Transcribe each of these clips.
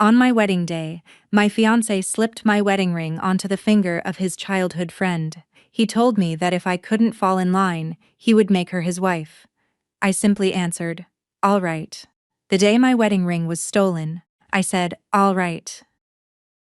On my wedding day, my fiancé slipped my wedding ring onto the finger of his childhood friend. He told me that if I couldn't fall in line, he would make her his wife. I simply answered, "All right." The day my wedding ring was stolen, I said, "All right."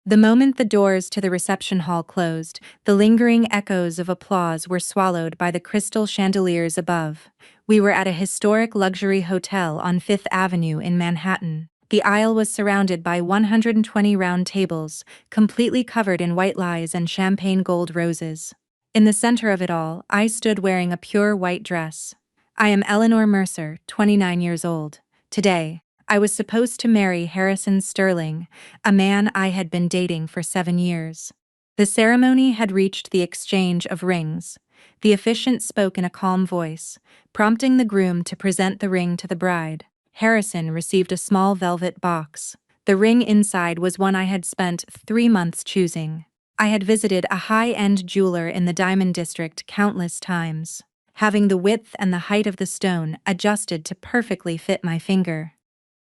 The moment the doors to the reception hall closed, the lingering echoes of applause were swallowed by the crystal chandeliers above. We were at a historic luxury hotel on Fifth Avenue in Manhattan. The aisle was surrounded by 120 round tables, completely covered in white lies and champagne gold roses. In the center of it all, I stood wearing a pure white dress. I am Eleanor Mercer, 29 years old. Today, I was supposed to marry Harrison Sterling, a man I had been dating for 7 years. The ceremony had reached the exchange of rings. The officiant spoke in a calm voice, prompting the groom to present the ring to the bride. Harrison received a small velvet box. The ring inside was one I had spent 3 months choosing. I had visited a high-end jeweler in the Diamond District countless times, having the width and the height of the stone adjusted to perfectly fit my finger.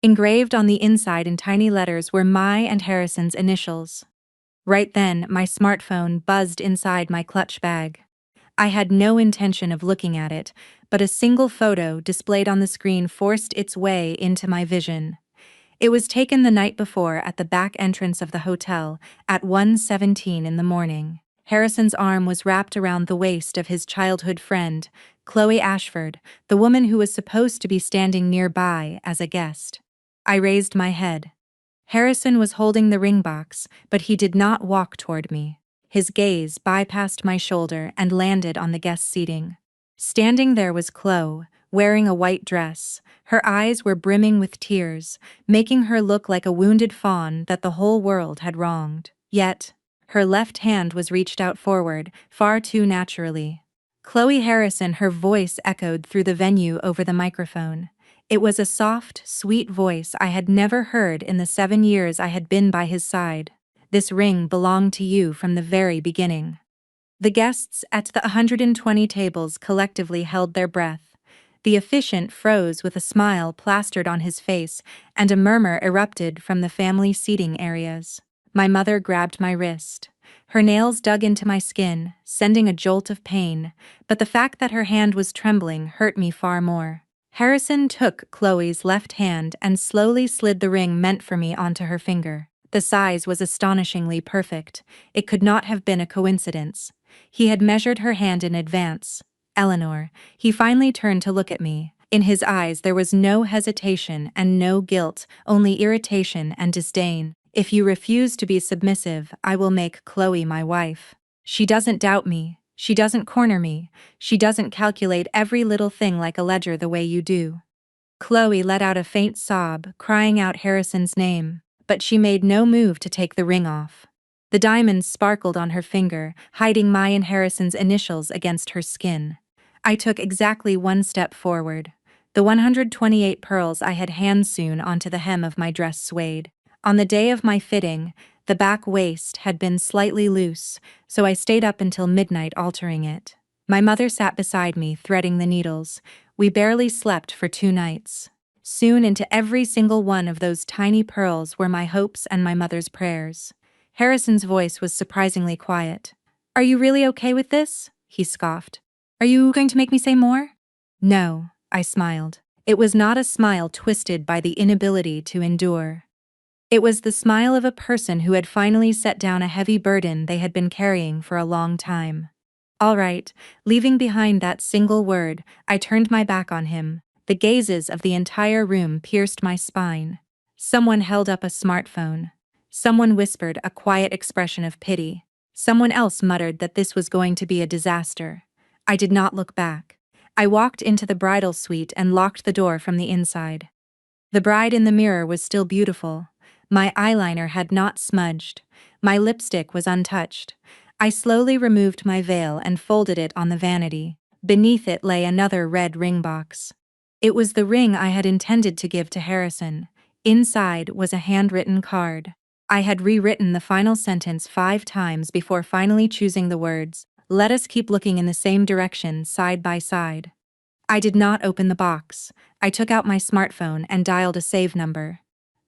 Engraved on the inside in tiny letters were my and Harrison's initials. Right then, my smartphone buzzed inside my clutch bag. I had no intention of looking at it, but a single photo displayed on the screen forced its way into my vision. It was taken the night before at the back entrance of the hotel at 1:17 in the morning. Harrison's arm was wrapped around the waist of his childhood friend, Chloe Ashford, the woman who was supposed to be standing nearby as a guest. I raised my head. Harrison was holding the ring box, but he did not walk toward me. His gaze bypassed my shoulder and landed on the guest seating. Standing there was Chloe, wearing a white dress. Her eyes were brimming with tears, making her look like a wounded fawn that the whole world had wronged. Yet, her left hand was reached out forward, far too naturally. Chloe Harrison, her voice echoed through the venue over the microphone. It was a soft, sweet voice I had never heard in the 7 years I had been by his side. "This ring belonged to you from the very beginning." The guests at the 120 tables collectively held their breath. The officiant froze with a smile plastered on his face, and a murmur erupted from the family seating areas. My mother grabbed my wrist. Her nails dug into my skin, sending a jolt of pain, but the fact that her hand was trembling hurt me far more. Harrison took Chloe's left hand and slowly slid the ring meant for me onto her finger. The size was astonishingly perfect. It could not have been a coincidence. He had measured her hand in advance. "Eleanor," he finally turned to look at me. In his eyes there was no hesitation and no guilt, only irritation and disdain. "If you refuse to be submissive, I will make Chloe my wife. She doesn't doubt me. She doesn't corner me. She doesn't calculate every little thing like a ledger the way you do." Chloe let out a faint sob, crying out Harrison's name, but she made no move to take the ring off. The diamonds sparkled on her finger, hiding my and Harrison's initials against her skin. I took exactly 1 step forward. The 128 pearls I had hand-sewn onto the hem of my dress swayed. On the day of my fitting, the back waist had been slightly loose, so I stayed up until midnight altering it. My mother sat beside me, threading the needles. We barely slept for 2 nights. Soon into every single one of those tiny pearls were my hopes and my mother's prayers. Harrison's voice was surprisingly quiet. "Are you really okay with this?" he scoffed. "Are you going to make me say more?" "No," I smiled. It was not a smile twisted by the inability to endure. It was the smile of a person who had finally set down a heavy burden they had been carrying for a long time. All right, leaving behind that single word, I turned my back on him. The gazes of the entire room pierced my spine. Someone held up a smartphone. Someone whispered a quiet expression of pity. Someone else muttered that this was going to be a disaster. I did not look back. I walked into the bridal suite and locked the door from the inside. The bride in the mirror was still beautiful. My eyeliner had not smudged. My lipstick was untouched. I slowly removed my veil and folded it on the vanity. Beneath it lay another red ring box. It was the ring I had intended to give to Harrison. Inside was a handwritten card. I had rewritten the final sentence 5 times before finally choosing the words, "Let us keep looking in the same direction side by side." I did not open the box. I took out my smartphone and dialed a save number.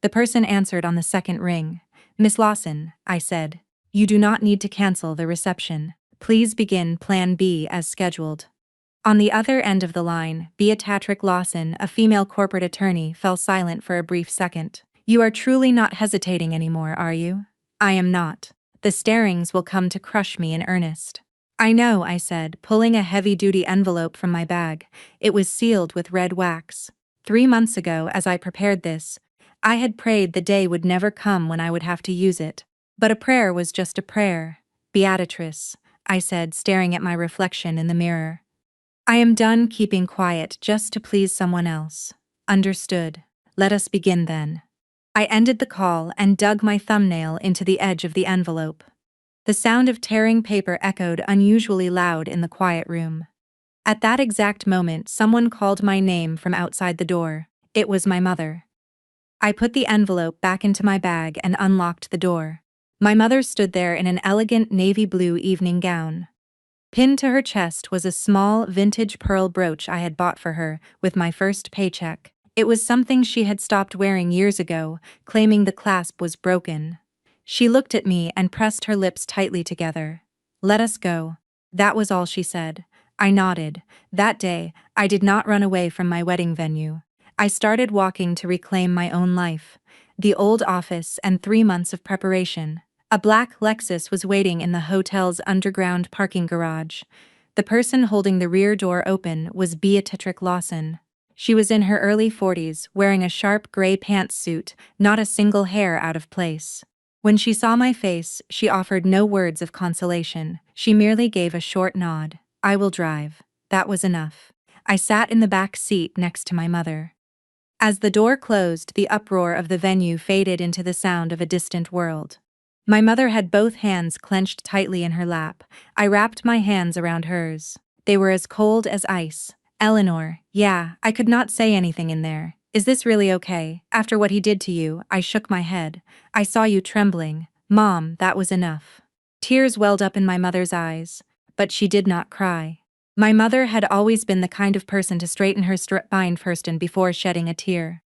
The person answered on the second ring. Miss Lawson, I said. You do not need to cancel the reception. Please begin Plan B as scheduled. On the other end of the line, Beatrice Lawson, a female corporate attorney, fell silent for a brief second. You are truly not hesitating anymore, are you? I am not. The starings will come to crush me in earnest. I know, I said, pulling a heavy-duty envelope from my bag. It was sealed with red wax. 3 months ago, as I prepared this, I had prayed the day would never come when I would have to use it. But a prayer was just a prayer. Beatrice, I said, staring at my reflection in the mirror. I am done keeping quiet just to please someone else. Understood. Let us begin then. I ended the call and dug my thumbnail into the edge of the envelope. The sound of tearing paper echoed unusually loud in the quiet room. At that exact moment, someone called my name from outside the door. It was my mother. I put the envelope back into my bag and unlocked the door. My mother stood there in an elegant navy blue evening gown. Pinned to her chest was a small, vintage pearl brooch I had bought for her with my first paycheck. It was something she had stopped wearing years ago, claiming the clasp was broken. She looked at me and pressed her lips tightly together. Let us go. That was all she said. I nodded. That day, I did not run away from my wedding venue. I started walking to reclaim my own life. The old office and 3 months of preparation. A black Lexus was waiting in the hotel's underground parking garage. The person holding the rear door open was Beatrice Lawson. She was in her early 40s, wearing a sharp gray pantsuit, not a single hair out of place. When she saw my face, she offered no words of consolation. She merely gave a short nod. I will drive. That was enough. I sat in the back seat next to my mother. As the door closed, the uproar of the venue faded into the sound of a distant world. My mother had both hands clenched tightly in her lap. I wrapped my hands around hers. They were as cold as ice. Eleanor, yeah, I could not say anything in there. Is this really okay? After what he did to you, I shook my head. I saw you trembling. Mom, that was enough. Tears welled up in my mother's eyes, but she did not cry. My mother had always been the kind of person to straighten her spine first and before shedding a tear.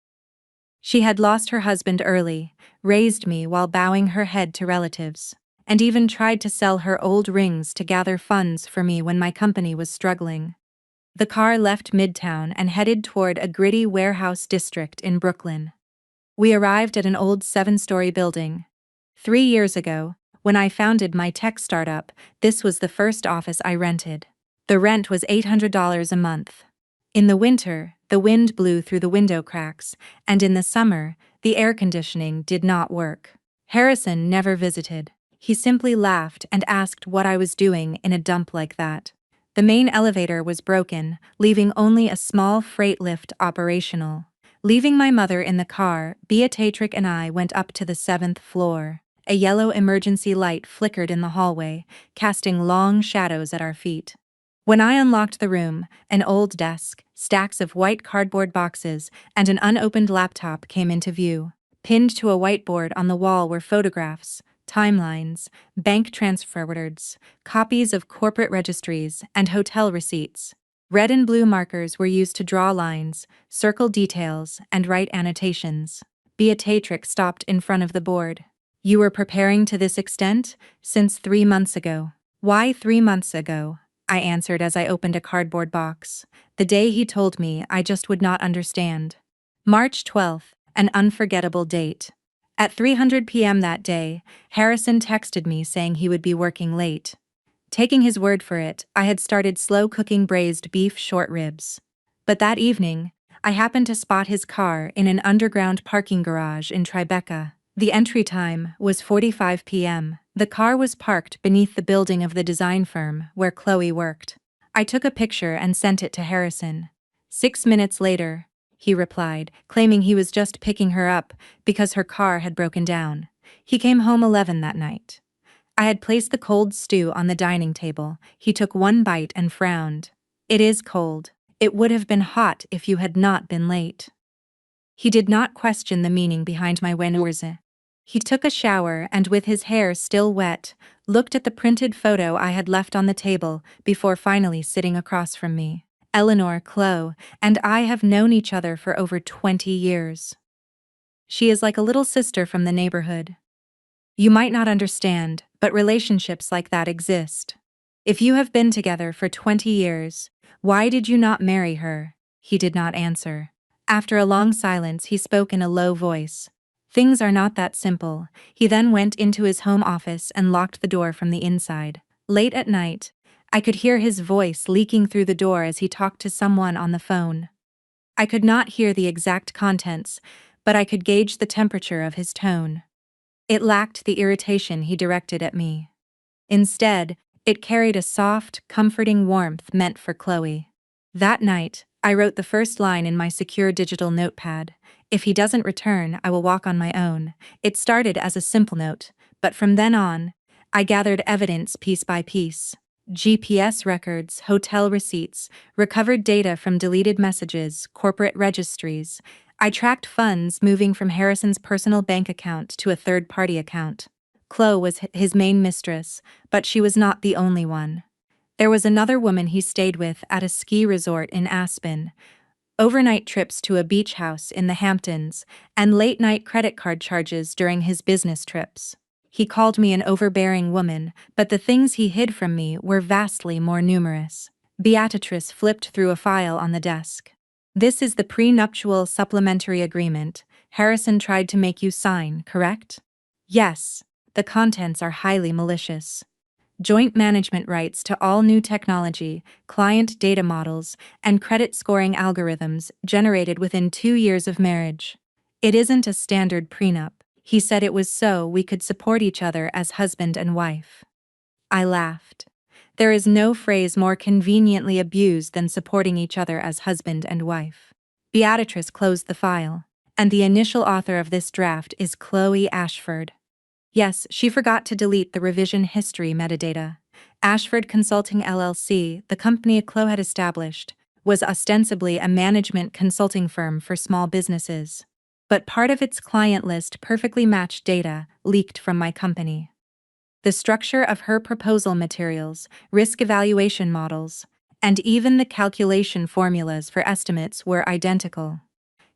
She had lost her husband early, raised me while bowing her head to relatives, and even tried to sell her old rings to gather funds for me when my company was struggling. The car left Midtown and headed toward a gritty warehouse district in Brooklyn. We arrived at an old 7-story building. 3 years ago, when I founded my tech startup, this was the first office I rented. The rent was $800 a month. In the winter, the wind blew through the window cracks, and in the summer, the air conditioning did not work. Harrison never visited. He simply laughed and asked what I was doing in a dump like that. The main elevator was broken, leaving only a small freight lift operational. Leaving my mother in the car, Beatrice and I went up to the 7th floor. A yellow emergency light flickered in the hallway, casting long shadows at our feet. When I unlocked the room, an old desk, stacks of white cardboard boxes, and an unopened laptop came into view. Pinned to a whiteboard on the wall were photographs, timelines, bank transfer orders, copies of corporate registries, and hotel receipts. Red and blue markers were used to draw lines, circle details, and write annotations. Beatrice stopped in front of the board. You were preparing to this extent? Since 3 months ago. Why 3 months ago? I answered as I opened a cardboard box. The day he told me, I just would not understand. March 12th, an unforgettable date. At 3:00 p.m. that day, Harrison texted me saying he would be working late. Taking his word for it, I had started slow-cooking braised beef short ribs. But that evening, I happened to spot his car in an underground parking garage in Tribeca. The entry time was 4:45 p.m. The car was parked beneath the building of the design firm where Chloe worked. I took a picture and sent it to Harrison. 6 minutes later, he replied, claiming he was just picking her up because her car had broken down. He came home 11 that night. I had placed the cold stew on the dining table. He took one bite and frowned. It is cold. It would have been hot if you had not been late. He did not question the meaning behind my words. He took a shower and, with his hair still wet, looked at the printed photo I had left on the table before finally sitting across from me. Eleanor, Chloe, and I have known each other for over 20 years. She is like a little sister from the neighborhood. You might not understand, but relationships like that exist. If you have been together for 20 years, why did you not marry her? He did not answer. After a long silence, he spoke in a low voice. Things are not that simple. He then went into his home office and locked the door from the inside. Late at night, I could hear his voice leaking through the door as he talked to someone on the phone. I could not hear the exact contents, but I could gauge the temperature of his tone. It lacked the irritation he directed at me. Instead, it carried a soft, comforting warmth meant for Chloe. That night, I wrote the first line in my secure digital notepad. If he doesn't return, I will walk on my own. It started as a simple note, but from then on, I gathered evidence piece by piece. GPS records, hotel receipts, recovered data from deleted messages, corporate registries. I tracked funds moving from Harrison's personal bank account to a third-party account. Chloe was his main mistress, but she was not the only one. There was another woman he stayed with at a ski resort in Aspen, overnight trips to a beach house in the Hamptons, and late-night credit card charges during his business trips. He called me an overbearing woman, but the things he hid from me were vastly more numerous. Beatrice flipped through a file on the desk. This is the prenuptial supplementary agreement Harrison tried to make you sign, correct? Yes. The contents are highly malicious. Joint management rights to all new technology, client data models, and credit scoring algorithms generated within 2 years of marriage. It isn't a standard prenup. He said it was so we could support each other as husband and wife. I laughed. There is no phrase more conveniently abused than supporting each other as husband and wife. Beatrice closed the file, and the initial author of this draft is Chloe Ashford. Yes, she forgot to delete the revision history metadata. Ashford Consulting LLC, the company Chloe had established, was ostensibly a management consulting firm for small businesses. But part of its client list perfectly matched data leaked from my company. The structure of her proposal materials, risk evaluation models, and even the calculation formulas for estimates were identical.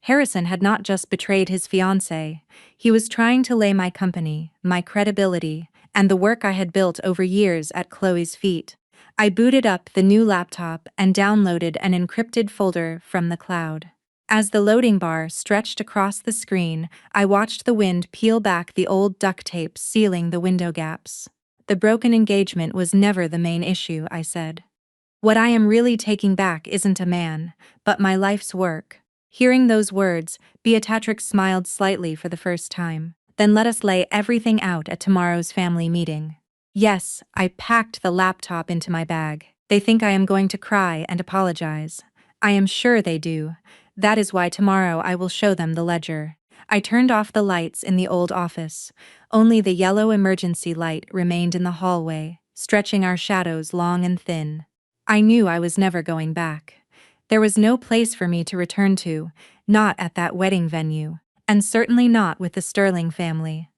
Harrison had not just betrayed his fiancée, he was trying to lay my company, my credibility, and the work I had built over years at Chloe's feet. I booted up the new laptop and downloaded an encrypted folder from the cloud. As the loading bar stretched across the screen, I watched the wind peel back the old duct tape sealing the window gaps. The broken engagement was never the main issue, I said. What I am really taking back isn't a man, but my life's work. Hearing those words, Beatrix smiled slightly for the first time. Then let us lay everything out at tomorrow's family meeting. Yes, I packed the laptop into my bag. They think I am going to cry and apologize. I am sure they do. That is why tomorrow I will show them the ledger. I turned off the lights in the old office. Only the yellow emergency light remained in the hallway, stretching our shadows long and thin. I knew I was never going back. There was no place for me to return to, not at that wedding venue, and certainly not with the Sterling family.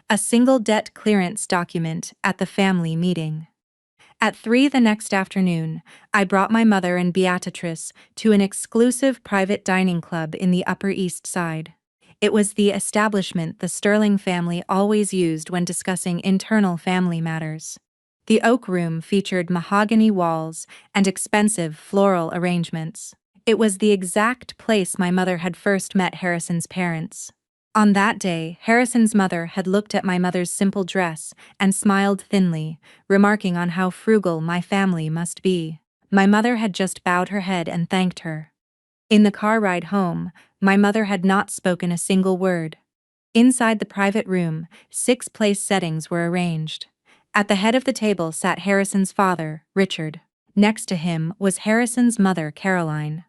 A single debt clearance document at the family meeting. At 3 the next afternoon, I brought my mother and Beatrice to an exclusive private dining club in the Upper East Side. It was the establishment the Sterling family always used when discussing internal family matters. The oak room featured mahogany walls and expensive floral arrangements. It was the exact place my mother had first met Harrison's parents. On that day, Harrison's mother had looked at my mother's simple dress and smiled thinly, remarking on how frugal my family must be. My mother had just bowed her head and thanked her. In the car ride home, my mother had not spoken a single word. Inside the private room, 6 place settings were arranged. At the head of the table sat Harrison's father, Richard. Next to him was Harrison's mother, Caroline.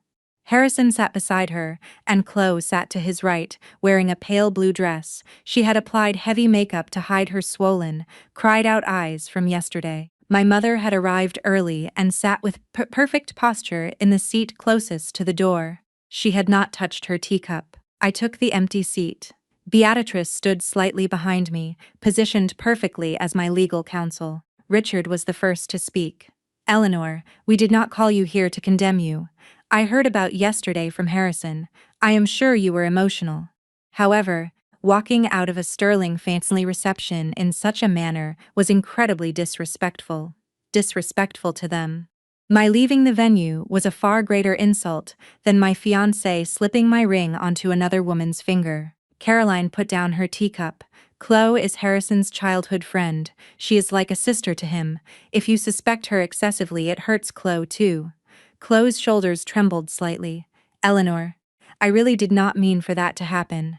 Harrison sat beside her, and Chloe sat to his right, wearing a pale blue dress. She had applied heavy makeup to hide her swollen, cried-out eyes from yesterday. My mother had arrived early and sat with perfect posture in the seat closest to the door. She had not touched her teacup. I took the empty seat. Beatrice stood slightly behind me, positioned perfectly as my legal counsel. Richard was the first to speak. Eleanor, we did not call you here to condemn you. I heard about yesterday from Harrison. I am sure you were emotional. However, Walking out of a Sterling family reception in such a manner was incredibly disrespectful. Disrespectful to them. My leaving the venue was a far greater insult than my fiancé slipping my ring onto another woman's finger. Caroline put down her teacup. Chloe is Harrison's childhood friend. She is like a sister to him. If you suspect her excessively, it hurts Chloe too. Chloe's shoulders trembled slightly. Eleanor, I really did not mean for that to happen.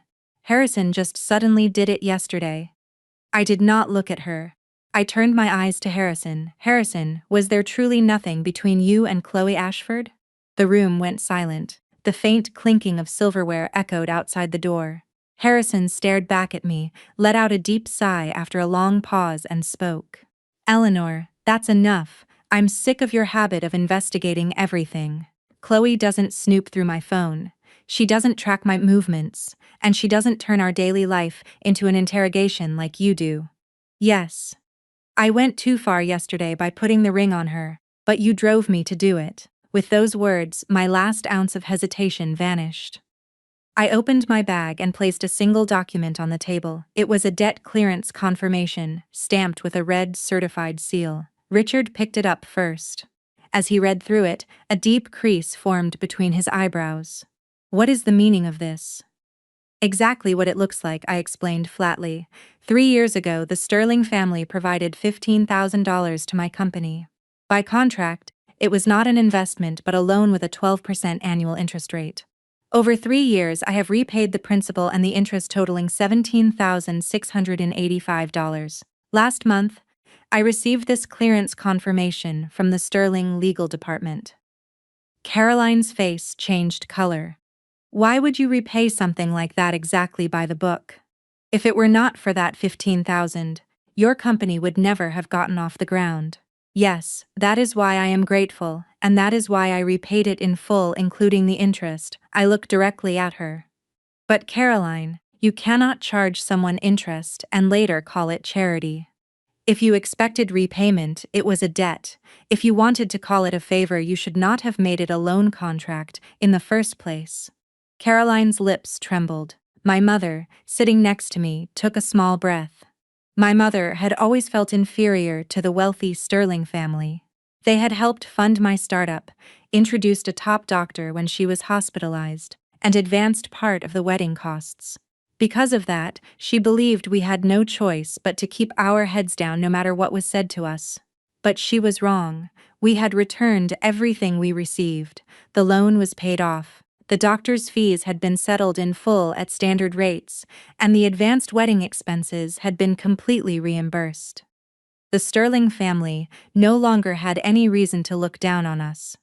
Harrison just suddenly did it yesterday. I did not look at her. I turned my eyes to Harrison. Harrison, was there truly nothing between you and Chloe Ashford? The room went silent. The faint clinking of silverware echoed outside the door. Harrison stared back at me, let out a deep sigh after a long pause and spoke. Eleanor, that's enough. I'm sick of your habit of investigating everything. Chloe doesn't snoop through my phone. She doesn't track my movements, and she doesn't turn our daily life into an interrogation like you do. Yes. I went too far yesterday by putting the ring on her, but you drove me to do it. With those words, my last ounce of hesitation vanished. I opened my bag and placed a single document on the table. It was a debt clearance confirmation, stamped with a red certified seal. Richard picked it up first. As he read through it, a deep crease formed between his eyebrows. What is the meaning of this? Exactly what it looks like, I explained flatly. 3 years ago, the Sterling family provided $15,000 to my company. By contract, it was not an investment but a loan with a 12% annual interest rate. Over 3 years, I have repaid the principal and the interest totaling $17,685. Last month, I received this clearance confirmation from the Sterling legal department. Caroline's face changed color. Why would you repay something like that exactly by the book? If it were not for that $15,000, your company would never have gotten off the ground. Yes, that is why I am grateful, and that is why I repaid it in full, including the interest. I looked directly at her. But Caroline, you cannot charge someone interest and later call it charity. If you expected repayment, it was a debt. If you wanted to call it a favor, you should not have made it a loan contract in the first place. Caroline's lips trembled. My mother, sitting next to me, took a small breath. My mother had always felt inferior to the wealthy Sterling family. They had helped fund my startup, introduced a top doctor when she was hospitalized, and advanced part of the wedding costs. Because of that, she believed we had no choice but to keep our heads down no matter what was said to us. But she was wrong. We had returned everything we received. The loan was paid off. The doctor's fees had been settled in full at standard rates, and the advanced wedding expenses had been completely reimbursed. The Sterling family no longer had any reason to look down on us.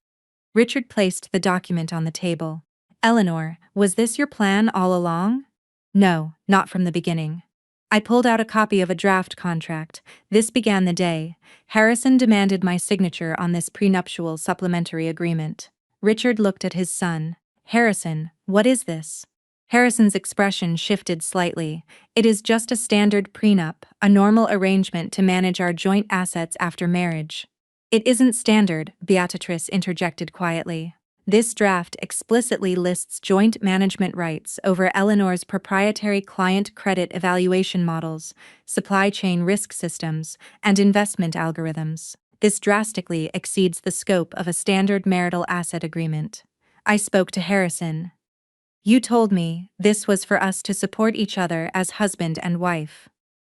Richard placed the document on the table. Eleanor, was this your plan all along? No, not from the beginning. I pulled out a copy of a draft contract. This began the day. Harrison demanded my signature on this prenuptial supplementary agreement. Richard looked at his son. Harrison, what is this? Harrison's expression shifted slightly. It is just a standard prenup, a normal arrangement to manage our joint assets after marriage. It isn't standard, Beatrice interjected quietly. This draft explicitly lists joint management rights over Eleanor's proprietary client credit evaluation models, supply chain risk systems, and investment algorithms. This drastically exceeds the scope of a standard marital asset agreement. I spoke to Harrison. You told me this was for us to support each other as husband and wife.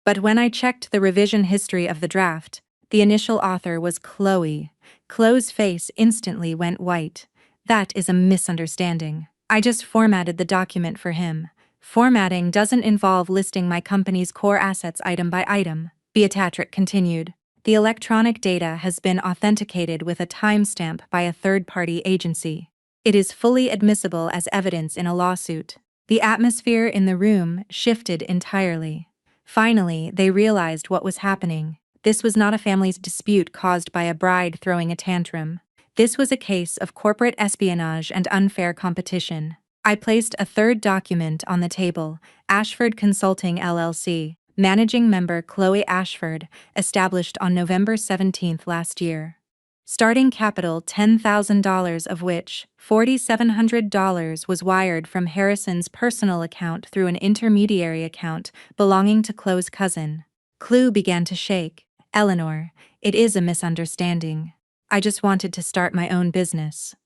But when I checked the revision history of the draft, the initial author was Chloe. Chloe's face instantly went white. That is a misunderstanding. I just formatted the document for him. Formatting doesn't involve listing my company's core assets item by item, Beatrice continued. The electronic data has been authenticated with a timestamp by a third-party agency. It is fully admissible as evidence in a lawsuit. The atmosphere in the room shifted entirely. Finally, they realized what was happening. This was not a family's dispute caused by a bride throwing a tantrum. This was a case of corporate espionage and unfair competition. I placed a third document on the table, Ashford Consulting LLC, managing member Chloe Ashford, established on November 17 last year. Starting capital $10,000, of which $4,700 was wired from Harrison's personal account through an intermediary account belonging to Chloe's cousin. Chloe began to shake. Eleanor, it is a misunderstanding. I just wanted to start my own business.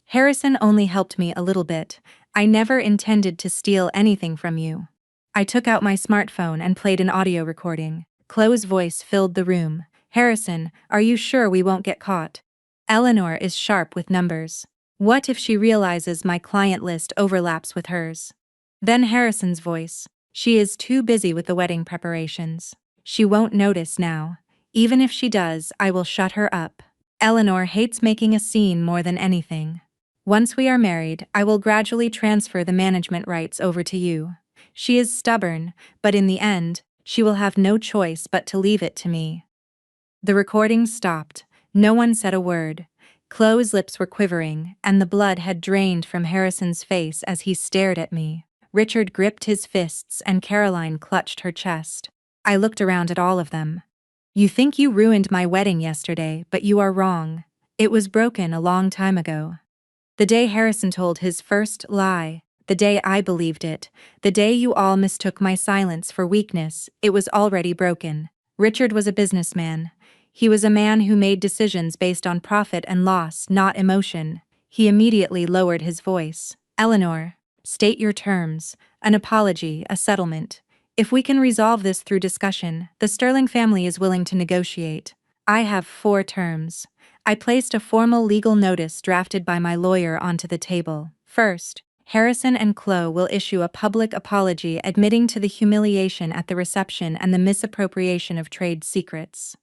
Harrison only helped me a little bit. I never intended to steal anything from you. I took out my smartphone and played an audio recording. Chloe's voice filled the room. Harrison, are you sure we won't get caught? Eleanor is sharp with numbers. What if she realizes my client list overlaps with hers? Then Harrison's voice. She is too busy with the wedding preparations. She won't notice now. Even if she does, I will shut her up. Eleanor hates making a scene more than anything. Once we are married, I will gradually transfer the management rights over to you. She is stubborn, but in the end, she will have no choice but to leave it to me. The recording stopped. No one said a word. Chloe's lips were quivering, and the blood had drained from Harrison's face as he stared at me. Richard gripped his fists and Caroline clutched her chest. I looked around at all of them. You think you ruined my wedding yesterday, but you are wrong. It was broken a long time ago. The day Harrison told his first lie, the day I believed it, the day you all mistook my silence for weakness, it was already broken. Richard was a businessman. He was a man who made decisions based on profit and loss, not emotion. He immediately lowered his voice. Eleanor, state your terms, an apology, a settlement. If we can resolve this through discussion, the Sterling family is willing to negotiate. I have 4 terms. I placed a formal legal notice drafted by my lawyer onto the table. First, Harrison and Chloe will issue a public apology admitting to the humiliation at the reception and the misappropriation of trade secrets.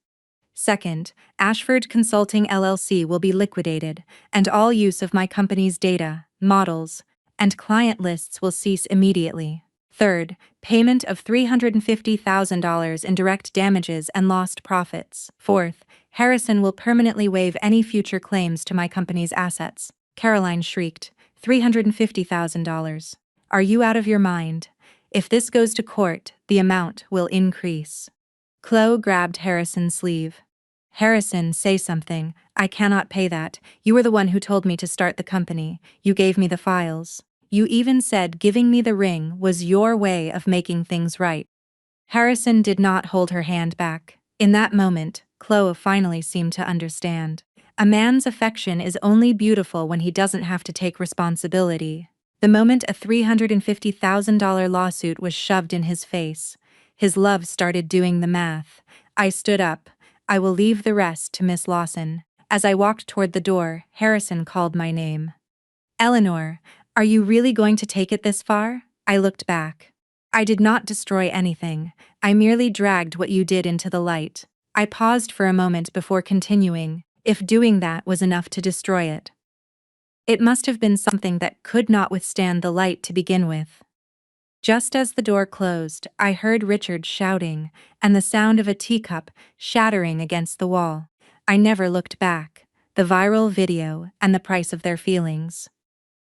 Second, Ashford Consulting LLC will be liquidated, and all use of my company's data, models, and client lists will cease immediately. Third, payment of $350,000 in direct damages and lost profits. Fourth, Harrison will permanently waive any future claims to my company's assets. Caroline shrieked, $350,000. Are you out of your mind? If this goes to court, the amount will increase. Chloe grabbed Harrison's sleeve. Harrison, say something. I cannot pay that. You were the one who told me to start the company. You gave me the files. You even said giving me the ring was your way of making things right. Harrison did not hold her hand back. In that moment, Chloe finally seemed to understand. A man's affection is only beautiful when he doesn't have to take responsibility. The moment a $350,000 lawsuit was shoved in his face, his love started doing the math. I stood up. I will leave the rest to Miss Lawson. As I walked toward the door, Harrison called my name. Eleanor, are you really going to take it this far? I looked back. I did not destroy anything. I merely dragged what you did into the light. I paused for a moment before continuing, if doing that was enough to destroy it. It must have been something that could not withstand the light to begin with. Just as the door closed, I heard Richard shouting, and the sound of a teacup shattering against the wall. I never looked back. The viral video and the price of their feelings.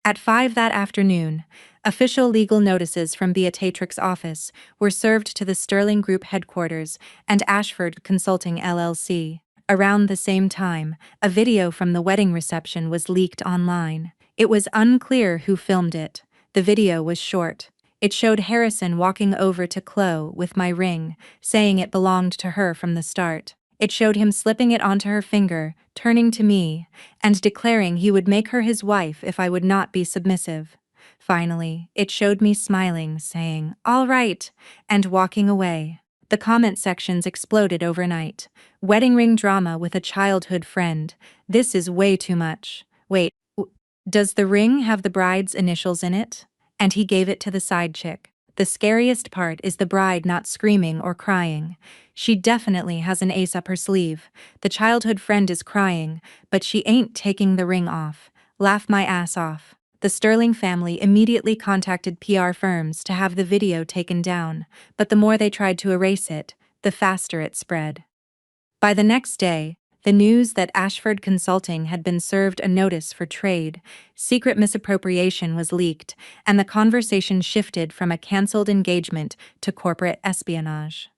At 5 that afternoon, official legal notices from Beatrix's office were served to the Sterling Group headquarters and Ashford Consulting LLC. Around the same time, a video from the wedding reception was leaked online. It was unclear who filmed it. The video was short. It showed Harrison walking over to Chloe with my ring, saying it belonged to her from the start. It showed him slipping it onto her finger, turning to me, and declaring he would make her his wife if I would not be submissive. Finally, it showed me smiling, saying, "All right," and walking away. The comment sections exploded overnight. Wedding ring drama with a childhood friend. This is way too much. Wait, does the ring have the bride's initials in it? And he gave it to the side chick. The scariest part is the bride not screaming or crying. She definitely has an ace up her sleeve. The childhood friend is crying, but she ain't taking the ring off. Laugh my ass off. The Sterling family immediately contacted PR firms to have the video taken down, but the more they tried to erase it, the faster it spread. By the next day, the news that Ashford Consulting had been served a notice for trade secret misappropriation was leaked, and the conversation shifted from a cancelled engagement to corporate espionage.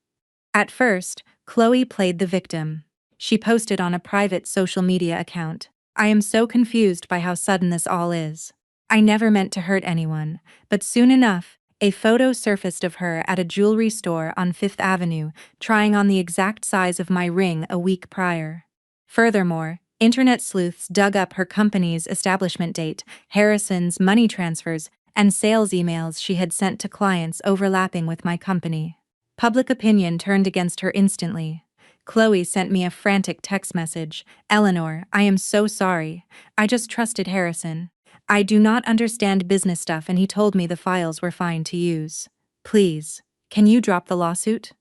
At first, Chloe played the victim. She posted on a private social media account. I am so confused by how sudden this all is. I never meant to hurt anyone, but soon enough, a photo surfaced of her at a jewelry store on Fifth Avenue, trying on the exact size of my ring a week prior. Furthermore, internet sleuths dug up her company's establishment date, Harrison's money transfers, and sales emails she had sent to clients overlapping with my company. Public opinion turned against her instantly. Chloe sent me a frantic text message. Eleanor, I am so sorry. I just trusted Harrison. I do not understand business stuff and he told me the files were fine to use. Please, can you drop the lawsuit?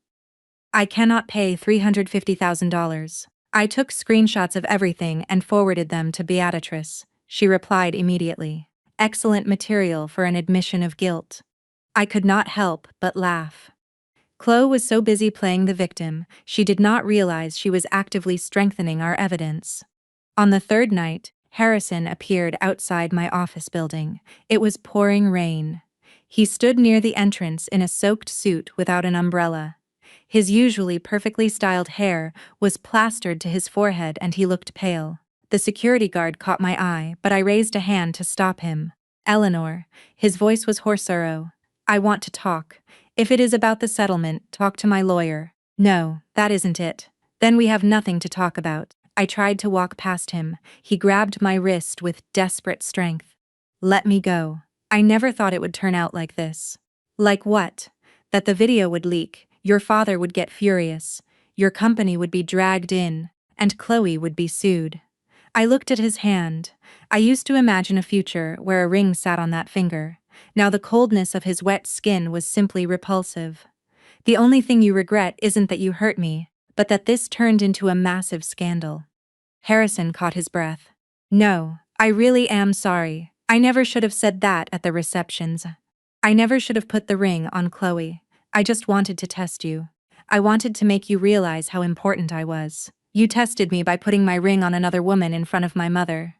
I cannot pay $350,000. I took screenshots of everything and forwarded them to Beatrice. She replied immediately. Excellent material for an admission of guilt. I could not help but laugh. Chloe was so busy playing the victim, she did not realize she was actively strengthening our evidence. On the third night, Harrison appeared outside my office building. It was pouring rain. He stood near the entrance in a soaked suit without an umbrella. His usually perfectly styled hair was plastered to his forehead and he looked pale. The security guard caught my eye, but I raised a hand to stop him. Eleanor. His voice was hoarser. I want to talk. If it is about the settlement, talk to my lawyer. No, that isn't it. Then we have nothing to talk about. I tried to walk past him. He grabbed my wrist with desperate strength. Let me go. I never thought it would turn out like this. Like what? That the video would leak, your father would get furious, your company would be dragged in, and Chloe would be sued. I looked at his hand. I used to imagine a future where a ring sat on that finger. Now the coldness of his wet skin was simply repulsive. The only thing you regret isn't that you hurt me, but that this turned into a massive scandal. Harrison caught his breath. No, I really am sorry. I never should have said that at the receptions. I never should have put the ring on Chloe. I just wanted to test you. I wanted to make you realize how important I was. You tested me by putting my ring on another woman in front of my mother.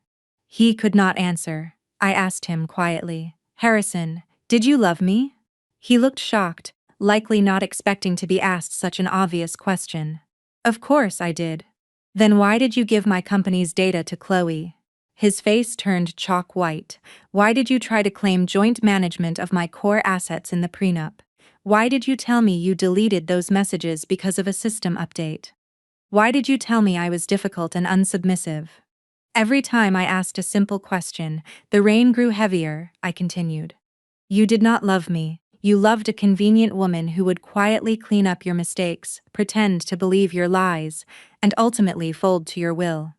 He could not answer. I asked him quietly. Harrison, did you love me? He looked shocked, likely not expecting to be asked such an obvious question. Of course I did. Then why did you give my company's data to Chloe? His face turned chalk white. Why did you try to claim joint management of my core assets in the prenup? Why did you tell me you deleted those messages because of a system update? Why did you tell me I was difficult and unsubmissive? Every time I asked a simple question, the rain grew heavier, I continued. You did not love me. You loved a convenient woman who would quietly clean up your mistakes, pretend to believe your lies, and ultimately fold to your will.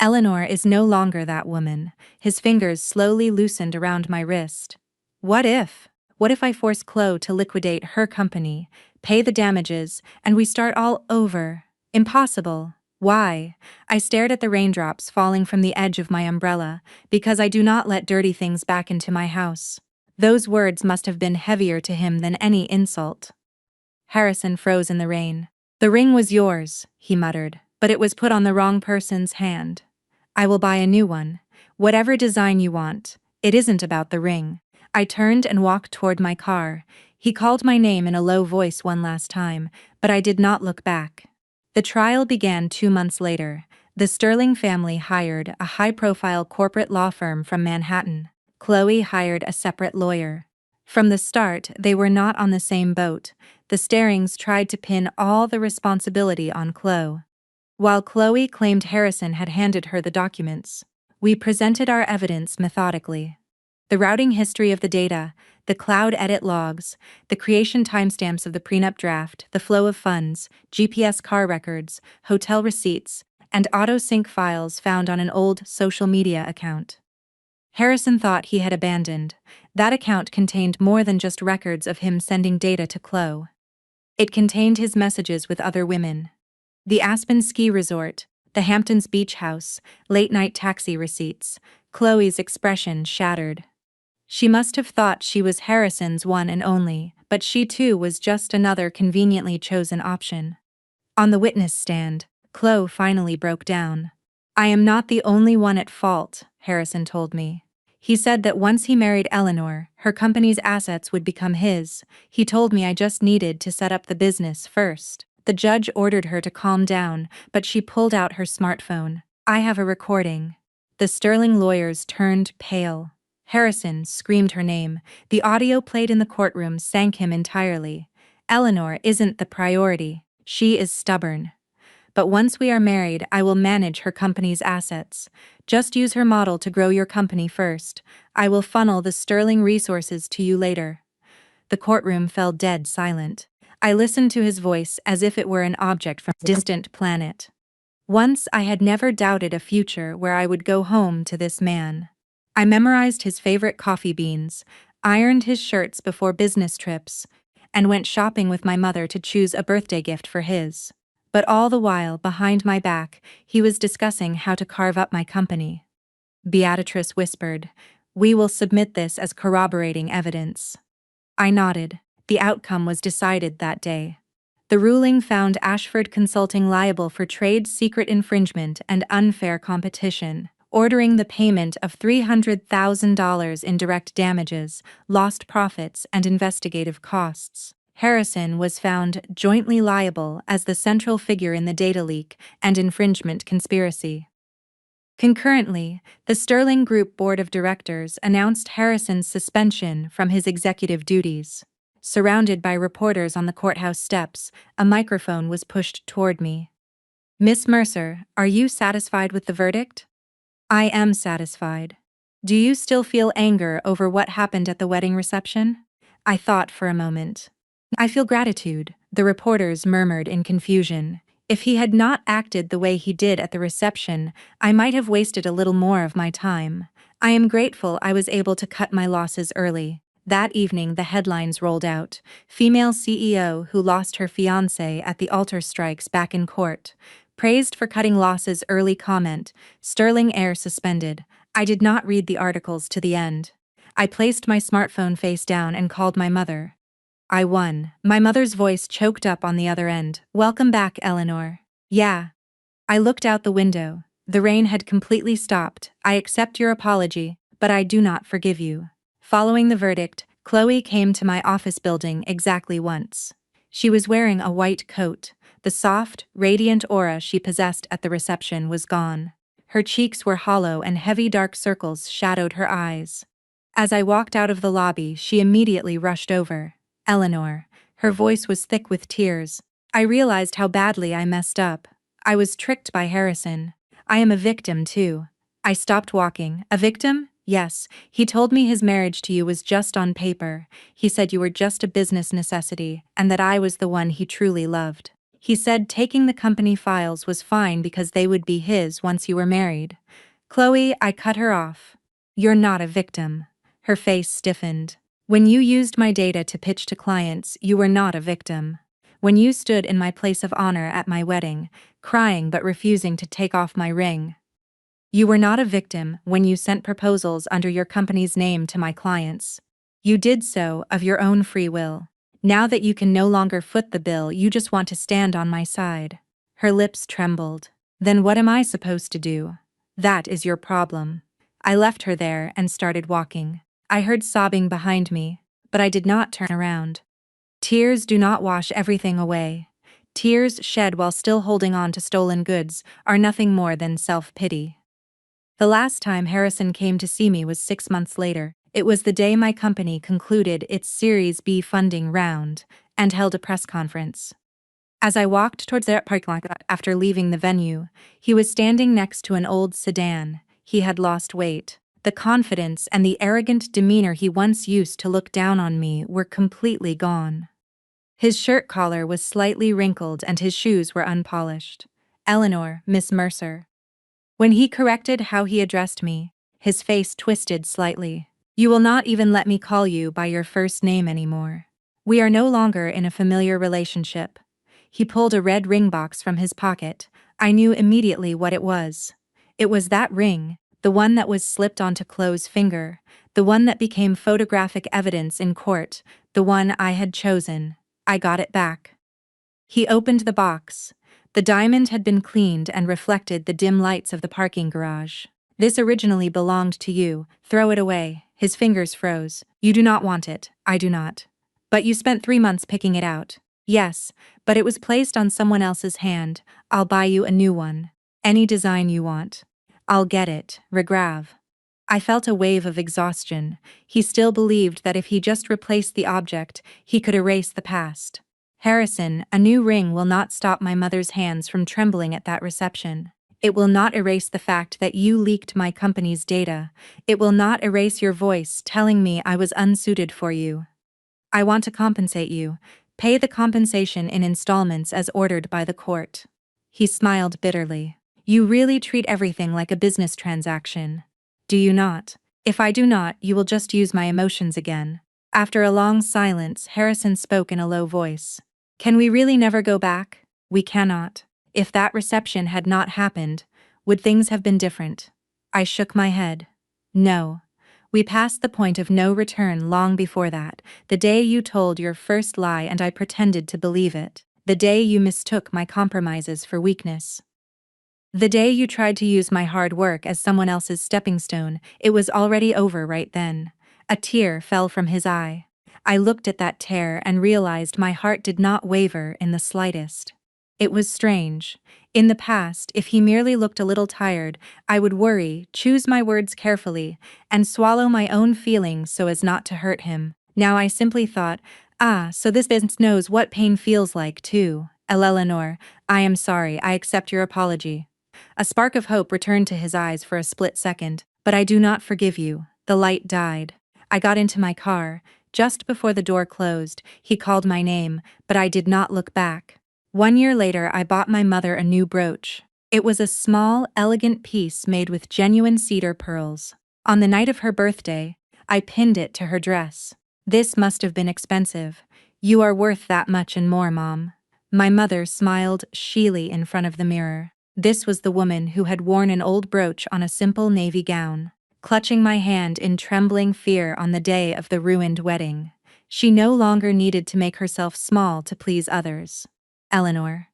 Eleanor is no longer that woman. His fingers slowly loosened around my wrist. What if? What if I force Chloe to liquidate her company, pay the damages, and we start all over? Impossible. Why? I stared at the raindrops falling from the edge of my umbrella, because I do not let dirty things back into my house. Those words must have been heavier to him than any insult. Harrison froze in the rain. The ring was yours, he muttered, but it was put on the wrong person's hand. I will buy a new one. Whatever design you want. It isn't about the ring. I turned and walked toward my car. He called my name in a low voice one last time, but I did not look back. The trial began 2 months later. The Sterling family hired a high-profile corporate law firm from Manhattan. Chloe hired a separate lawyer. From the start, they were not on the same boat. The Starings tried to pin all the responsibility on Chloe. While Chloe claimed Harrison had handed her the documents, we presented our evidence methodically. The routing history of the data, the cloud edit logs, the creation timestamps of the prenup draft, the flow of funds, GPS car records, hotel receipts, and auto-sync files found on an old social media account. Harrison thought he had abandoned. That account contained more than just records of him sending data to Chloe. It contained his messages with other women. The Aspen ski resort, the Hamptons beach house, late-night taxi receipts. Chloe's expression shattered. She must have thought she was Harrison's one and only, but she too was just another conveniently chosen option. On the witness stand, Chloe finally broke down. I am not the only one at fault, Harrison told me. He said that once he married Eleanor, her company's assets would become his. He told me I just needed to set up the business first. The judge ordered her to calm down, but she pulled out her smartphone. "I have a recording." The Sterling lawyers turned pale. Harrison screamed her name. The audio played in the courtroom sank him entirely. "Eleanor isn't the priority. She is stubborn. But once we are married, I will manage her company's assets. Just use her model to grow your company first. I will funnel the Sterling resources to you later." The courtroom fell dead silent. I listened to his voice as if it were an object from a distant planet. Once I had never doubted a future where I would go home to this man. I memorized his favorite coffee beans, ironed his shirts before business trips, and went shopping with my mother to choose a birthday gift for his. But all the while, behind my back, he was discussing how to carve up my company. Beatrice whispered, "We will submit this as corroborating evidence." I nodded. The outcome was decided that day. The ruling found Ashford Consulting liable for trade secret infringement and unfair competition, ordering the payment of $300,000 in direct damages, lost profits, and investigative costs. Harrison was found jointly liable as the central figure in the data leak and infringement conspiracy. Concurrently, the Sterling Group Board of Directors announced Harrison's suspension from his executive duties. Surrounded by reporters on the courthouse steps, a microphone was pushed toward me. "Miss Mercer, are you satisfied with the verdict?" "I am satisfied." "Do you still feel anger over what happened at the wedding reception?" I thought for a moment. "I feel gratitude," the reporters murmured in confusion. If he had not acted the way he did at the reception, I might have wasted a little more of my time. I am grateful I was able to cut my losses early. That evening the headlines rolled out. Female CEO who lost her fiancé at the altar strikes back in court. Praised for cutting losses early comment. Sterling heir suspended. I did not read the articles to the end. I placed my smartphone face down and called my mother. "I won." My mother's voice choked up on the other end. "Welcome back, Eleanor." "Yeah." I looked out the window. The rain had completely stopped. "I accept your apology, but I do not forgive you." Following the verdict, Chloe came to my office building exactly once. She was wearing a white coat. The soft, radiant aura she possessed at the reception was gone. Her cheeks were hollow and heavy dark circles shadowed her eyes. As I walked out of the lobby, she immediately rushed over. "Eleanor." Her voice was thick with tears. I realized how badly I messed up. I was tricked by Harrison. I am a victim too. I stopped walking. "A victim?" "Yes. He told me his marriage to you was just on paper. He said you were just a business necessity, and that I was the one he truly loved. He said taking the company files was fine because they would be his once you were married." "Chloe," I cut her off. "You're not a victim." Her face stiffened. "When you used my data to pitch to clients, you were not a victim. When you stood in my place of honor at my wedding, crying but refusing to take off my ring. You were not a victim when you sent proposals under your company's name to my clients. You did so of your own free will. Now that you can no longer foot the bill, you just want to stand on my side." Her lips trembled. "Then what am I supposed to do?" "That is your problem." I left her there and started walking. I heard sobbing behind me, but I did not turn around. Tears do not wash everything away. Tears shed while still holding on to stolen goods are nothing more than self-pity. The last time Harrison came to see me was 6 months later. It was the day my company concluded its Series B funding round and held a press conference. As I walked towards their parking lot after leaving the venue, he was standing next to an old sedan. He had lost weight. The confidence and the arrogant demeanor he once used to look down on me were completely gone. His shirt collar was slightly wrinkled and his shoes were unpolished. "Eleanor, Miss Mercer." When he corrected how he addressed me, his face twisted slightly. "You will not even let me call you by your first name anymore. We are no longer in a familiar relationship." He pulled a red ring box from his pocket. I knew immediately what it was. It was that ring, the one that was slipped onto Chloe's finger, the one that became photographic evidence in court, the one I had chosen. I got it back. He opened the box. The diamond had been cleaned and reflected the dim lights of the parking garage. "This originally belonged to you. Throw it away." His fingers froze. "You do not want it. I do not. But you spent 3 months picking it out." Yes, but it was placed on someone else's hand. I'll buy you a new one. Any design you want. I'll get it, Regrav. I felt a wave of exhaustion. He still believed that if he just replaced the object, he could erase the past. Harrison, a new ring will not stop my mother's hands from trembling at that reception. It will not erase the fact that you leaked my company's data. It will not erase your voice telling me I was unsuited for you. I want to compensate you. Pay the compensation in installments as ordered by the court. He smiled bitterly. You really treat everything like a business transaction. Do you not? If I do not, you will just use my emotions again. After a long silence, Harrison spoke in a low voice. Can we really never go back? We cannot. If that reception had not happened, would things have been different? I shook my head. No. We passed the point of no return long before that, the day you told your first lie and I pretended to believe it, the day you mistook my compromises for weakness. The day you tried to use my hard work as someone else's stepping stone, it was already over right then. A tear fell from his eye. I looked at that tear and realized my heart did not waver in the slightest. It was strange. In the past, if he merely looked a little tired, I would worry, choose my words carefully, and swallow my own feelings so as not to hurt him. Now I simply thought, so this business knows what pain feels like, too. Eleanor, I am sorry, I accept your apology. A spark of hope returned to his eyes for a split second. But I do not forgive you. The light died. I got into my car. Just before the door closed, he called my name, but I did not look back. 1 year later, I bought my mother a new brooch. It was a small, elegant piece made with genuine cedar pearls. On the night of her birthday, I pinned it to her dress. This must have been expensive. You are worth that much and more, Mom. My mother smiled shyly in front of the mirror. This was the woman who had worn an old brooch on a simple navy gown, clutching my hand in trembling fear on the day of the ruined wedding. She no longer needed to make herself small to please others. Eleanor.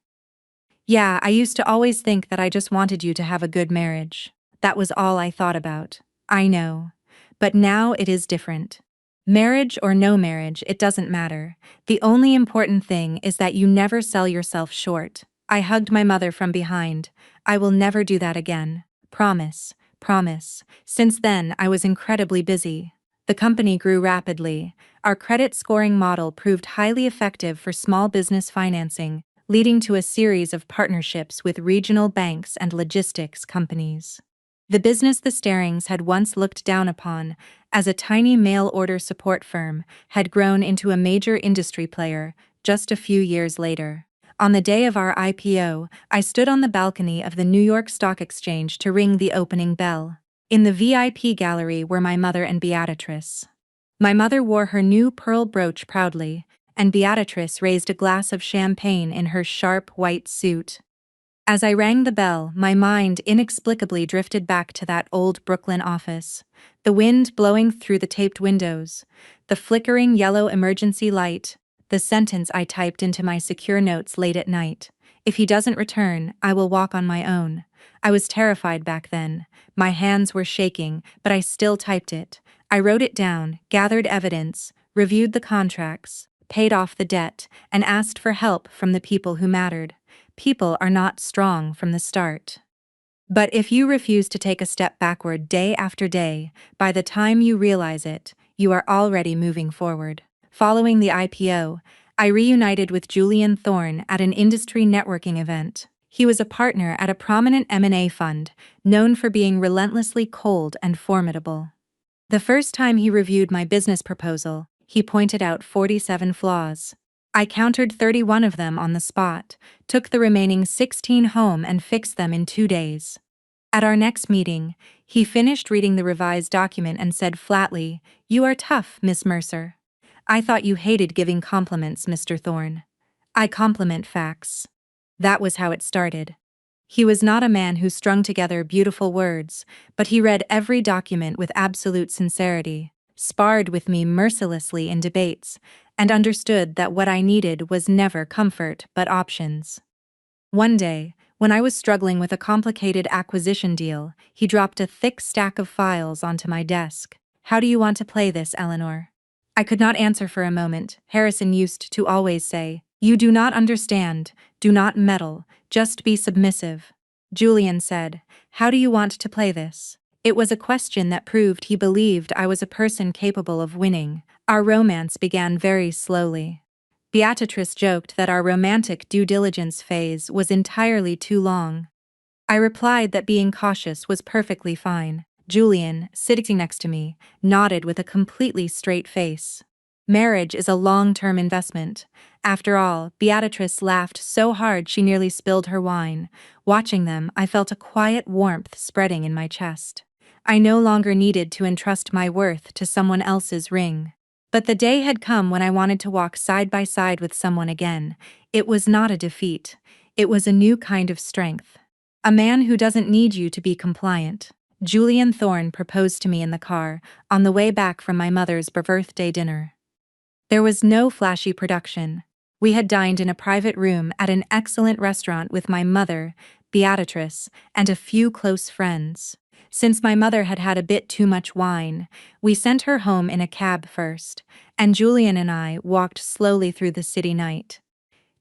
Yeah, I used to always think that I just wanted you to have a good marriage. That was all I thought about. I know. But now it is different. Marriage or no marriage, it doesn't matter. The only important thing is that you never sell yourself short. I hugged my mother from behind. I will never do that again. Promise, promise. Since then, I was incredibly busy. The company grew rapidly. Our credit scoring model proved highly effective for small business financing, leading to a series of partnerships with regional banks and logistics companies. The business the Starings had once looked down upon, as a tiny mail-order support firm, had grown into a major industry player just a few years later. On the day of our IPO, I stood on the balcony of the New York Stock Exchange to ring the opening bell. In the VIP gallery were my mother and Beatrice. My mother wore her new pearl brooch proudly, and Beatrice raised a glass of champagne in her sharp white suit. As I rang the bell, my mind inexplicably drifted back to that old Brooklyn office. The wind blowing through the taped windows, the flickering yellow emergency light, the sentence I typed into my secure notes late at night. If he doesn't return, I will walk on my own. I was terrified back then. My hands were shaking, but I still typed it. I wrote it down, gathered evidence, reviewed the contracts, paid off the debt, and asked for help from the people who mattered. People are not strong from the start. But if you refuse to take a step backward day after day, by the time you realize it, you are already moving forward. Following the IPO, I reunited with Julian Thorne at an industry networking event. He was a partner at a prominent M&A fund, known for being relentlessly cold and formidable. The first time he reviewed my business proposal, he pointed out 47 flaws. I countered 31 of them on the spot, took the remaining 16 home and fixed them in 2 days. At our next meeting, he finished reading the revised document and said flatly, "You are tough, Miss Mercer. I thought you hated giving compliments, Mr. Thorne. I compliment facts." That was how it started. He was not a man who strung together beautiful words, but he read every document with absolute sincerity, sparred with me mercilessly in debates, and understood that what I needed was never comfort but options. One day, when I was struggling with a complicated acquisition deal, he dropped a thick stack of files onto my desk. "How do you want to play this, Eleanor?" I could not answer for a moment. Harrison used to always say, You do not understand, do not meddle, just be submissive. Julian said, how do you want to play this? It was a question that proved he believed I was a person capable of winning. Our romance began very slowly. Beatrice joked that our romantic due diligence phase was entirely too long. I replied that being cautious was perfectly fine. Julian, sitting next to me, nodded with a completely straight face. Marriage is a long-term investment. After all, Beatrice laughed so hard she nearly spilled her wine. Watching them, I felt a quiet warmth spreading in my chest. I no longer needed to entrust my worth to someone else's ring. But the day had come when I wanted to walk side by side with someone again. It was not a defeat. It was a new kind of strength. A man who doesn't need you to be compliant. Julian Thorne proposed to me in the car, on the way back from my mother's birthday dinner. There was no flashy production. We had dined in a private room at an excellent restaurant with my mother, Beatrice, and a few close friends. Since my mother had had a bit too much wine, we sent her home in a cab first, and Julian and I walked slowly through the city night.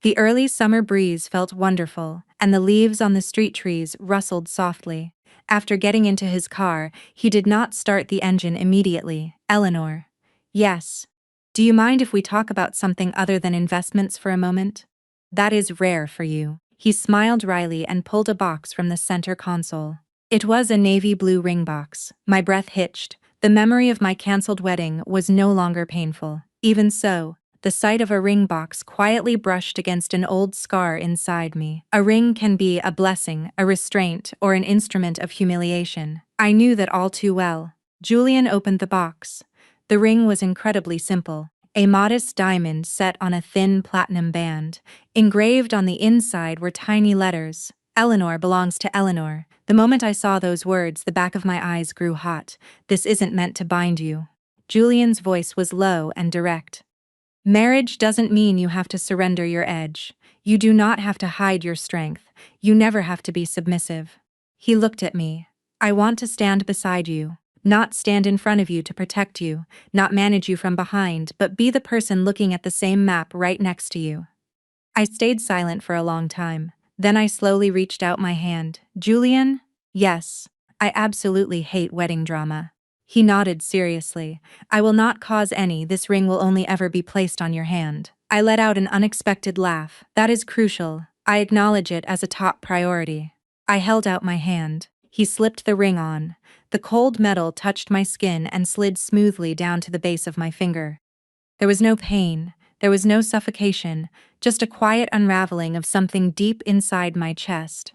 The early summer breeze felt wonderful, and the leaves on the street trees rustled softly. After getting into his car, he did not start the engine immediately. Eleanor. Yes. Do you mind if we talk about something other than investments for a moment? That is rare for you. He smiled wryly and pulled a box from the center console. It was a navy blue ring box. My breath hitched. The memory of my cancelled wedding was no longer painful. Even so, the sight of a ring box quietly brushed against an old scar inside me. A ring can be a blessing, a restraint, or an instrument of humiliation. I knew that all too well. Julian opened the box. The ring was incredibly simple. A modest diamond set on a thin platinum band. Engraved on the inside were tiny letters. Eleanor belongs to Eleanor. The moment I saw those words, the back of my eyes grew hot. This isn't meant to bind you. Julian's voice was low and direct. Marriage doesn't mean you have to surrender your edge. You do not have to hide your strength. You never have to be submissive. He looked at me. I want to stand beside you. Not stand in front of you to protect you, not manage you from behind, but be the person looking at the same map right next to you. I stayed silent for a long time. Then I slowly reached out my hand. Julian? Yes. I absolutely hate wedding drama. He nodded seriously. I will not cause any. This ring will only ever be placed on your hand. I let out an unexpected laugh. That is crucial. I acknowledge it as a top priority. I held out my hand. He slipped the ring on. The cold metal touched my skin and slid smoothly down to the base of my finger. There was no pain. There was no suffocation, just a quiet unraveling of something deep inside my chest.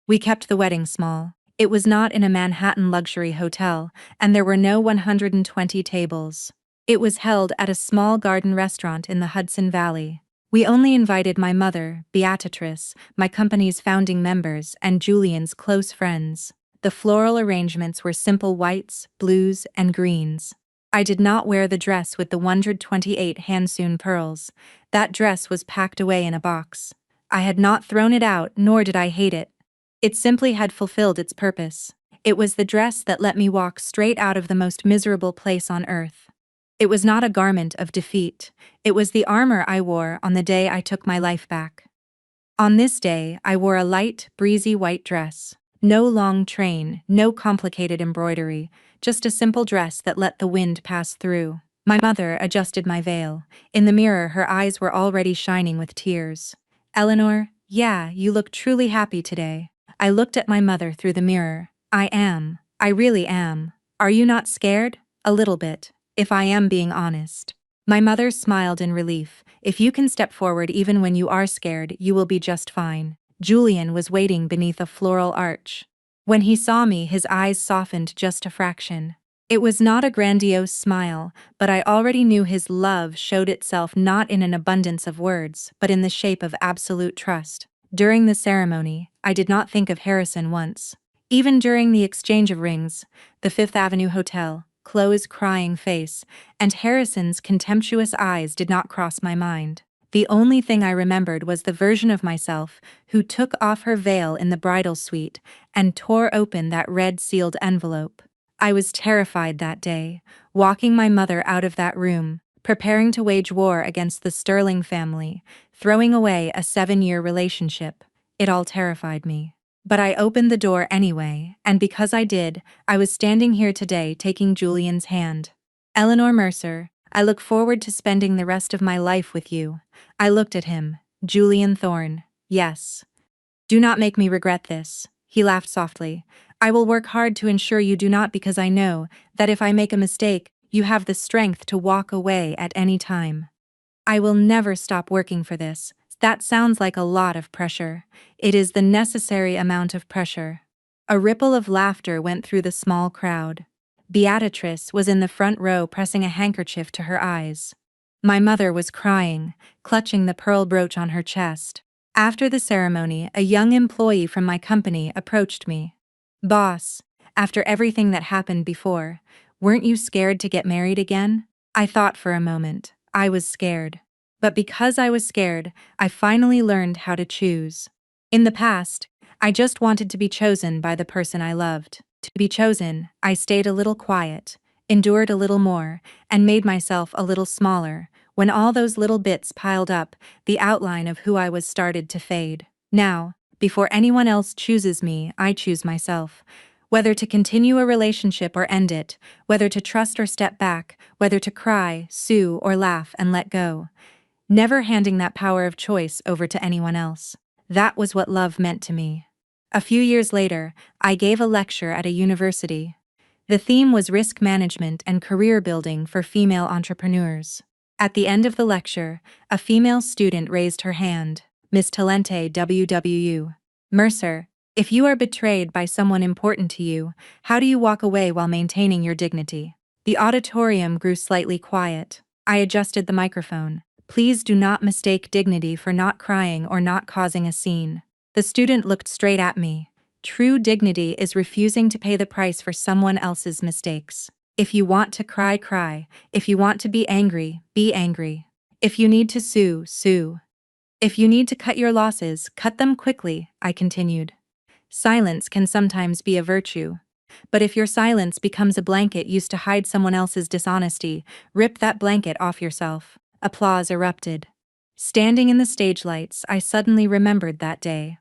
We kept the wedding small. It was not in a Manhattan luxury hotel, and there were no 120 tables. It was held at a small garden restaurant in the Hudson Valley. We only invited my mother, Beatrice, my company's founding members, and Julian's close friends. The floral arrangements were simple whites, blues, and greens. I did not wear the dress with the 128 hand-sewn pearls. That dress was packed away in a box. I had not thrown it out, nor did I hate it. It simply had fulfilled its purpose. It was the dress that let me walk straight out of the most miserable place on earth. It was not a garment of defeat. It was the armor I wore on the day I took my life back. On this day, I wore a light, breezy white dress. No long train, no complicated embroidery, just a simple dress that let the wind pass through. My mother adjusted my veil. In the mirror, her eyes were already shining with tears. Eleanor, yeah, you look truly happy today. I looked at my mother through the mirror. I am. I really am. Are you not scared? A little bit, if I am being honest. My mother smiled in relief. If you can step forward even when you are scared, you will be just fine. Julian was waiting beneath a floral arch. When he saw me, his eyes softened just a fraction. It was not a grandiose smile, but I already knew his love showed itself not in an abundance of words, but in the shape of absolute trust. During the ceremony, I did not think of Harrison once. Even during the exchange of rings, the Fifth Avenue Hotel, Chloe's crying face, and Harrison's contemptuous eyes did not cross my mind. The only thing I remembered was the version of myself who took off her veil in the bridal suite and tore open that red-sealed envelope. I was terrified that day, walking my mother out of that room, preparing to wage war against the Sterling family, throwing away a 7-year relationship. It all terrified me. But I opened the door anyway, and because I did, I was standing here today taking Julian's hand. Eleanor Mercer, I look forward to spending the rest of my life with you. I looked at him. Julian Thorne. Yes. Do not make me regret this. He laughed softly. I will work hard to ensure you do not, because I know that if I make a mistake, you have the strength to walk away at any time. I will never stop working for this. That sounds like a lot of pressure. It is the necessary amount of pressure. A ripple of laughter went through the small crowd. Beatrice was in the front row pressing a handkerchief to her eyes. My mother was crying, clutching the pearl brooch on her chest. After the ceremony, a young employee from my company approached me. Boss, after everything that happened before, weren't you scared to get married again? I thought for a moment. I was scared. But because I was scared, I finally learned how to choose. In the past, I just wanted to be chosen by the person I loved. To be chosen, I stayed a little quiet, endured a little more, and made myself a little smaller. When all those little bits piled up, the outline of who I was started to fade. Now, before anyone else chooses me, I choose myself. Whether to continue a relationship or end it, whether to trust or step back, whether to cry, sue, or laugh and let go. Never handing that power of choice over to anyone else. That was what love meant to me. A few years later, I gave a lecture at a university. The theme was risk management and career building for female entrepreneurs. At the end of the lecture, a female student raised her hand. Miss Talente WWU. Mercer, if you are betrayed by someone important to you, how do you walk away while maintaining your dignity? The auditorium grew slightly quiet. I adjusted the microphone. Please do not mistake dignity for not crying or not causing a scene. The student looked straight at me. True dignity is refusing to pay the price for someone else's mistakes. If you want to cry, cry. If you want to be angry, be angry. If you need to sue, sue. If you need to cut your losses, cut them quickly, I continued. Silence can sometimes be a virtue. But if your silence becomes a blanket used to hide someone else's dishonesty, rip that blanket off yourself. Applause erupted. Standing in the stage lights, I suddenly remembered that day.